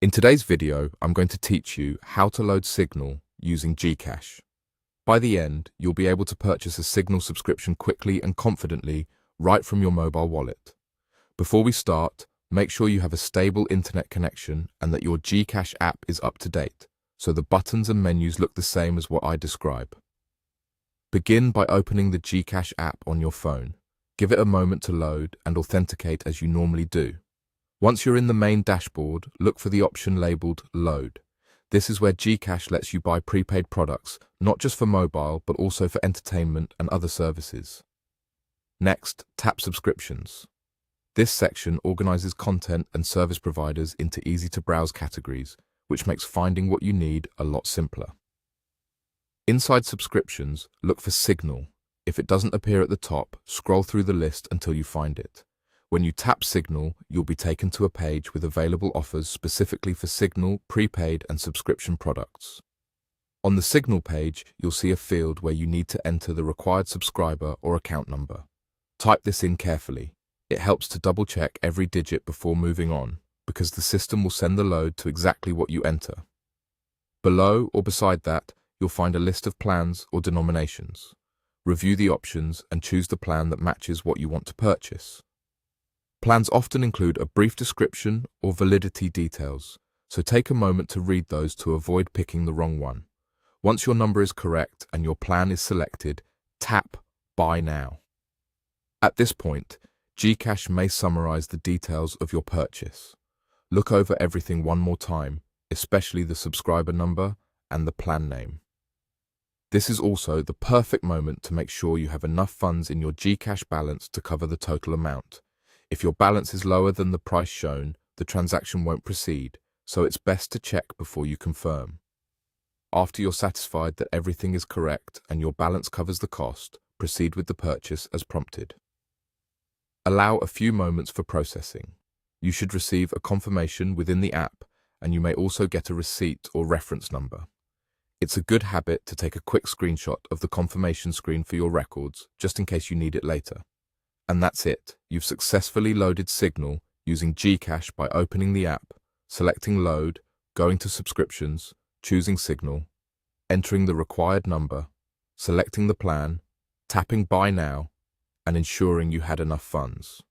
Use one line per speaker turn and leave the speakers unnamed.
In today's video, I'm going to teach you how to load Signal using GCash. By the end, you'll be able to purchase a Signal subscription quickly and confidently right from your mobile wallet. Before we start, make sure you have a stable internet connection and that your GCash app is up to date, so the buttons and menus look the same as what I describe. Begin by opening the GCash app on your phone. Give it a moment to load and authenticate as you normally do. Once you're in the main dashboard, look for the option labeled Load. This is where GCash lets you buy prepaid products, not just for mobile, but also for entertainment and other services. Next, tap Subscriptions. This section organizes content and service providers into easy-to-browse categories, which makes finding what you need a lot simpler. Inside Subscriptions, look for Signal. If it doesn't appear at the top, scroll through the list until you find it. When you tap Signal, you'll be taken to a page with available offers specifically for Signal, prepaid, and subscription products. On the Signal page, you'll see a field where you need to enter the required subscriber or account number. Type this in carefully. It helps to double-check every digit before moving on, because the system will send the load to exactly what you enter. Below or beside that, you'll find a list of plans or denominations. Review the options and choose the plan that matches what you want to purchase. Plans often include a brief description or validity details, so take a moment to read those to avoid picking the wrong one. Once your number is correct and your plan is selected, tap Buy Now. At this point, GCash may summarize the details of your purchase. Look over everything one more time, especially the subscriber number and the plan name. This is also the perfect moment to make sure you have enough funds in your GCash balance to cover the total amount. If your balance is lower than the price shown, the transaction won't proceed, so it's best to check before you confirm. After you're satisfied that everything is correct and your balance covers the cost, proceed with the purchase as prompted. Allow a few moments for processing. You should receive a confirmation within the app, and you may also get a receipt or reference number. It's a good habit to take a quick screenshot of the confirmation screen for your records, just in case you need it later. And that's it. You've successfully loaded Signal using GCash by opening the app, selecting Load, going to Subscriptions, choosing Signal, entering the required number, selecting the plan, tapping Buy Now, and ensuring you had enough funds.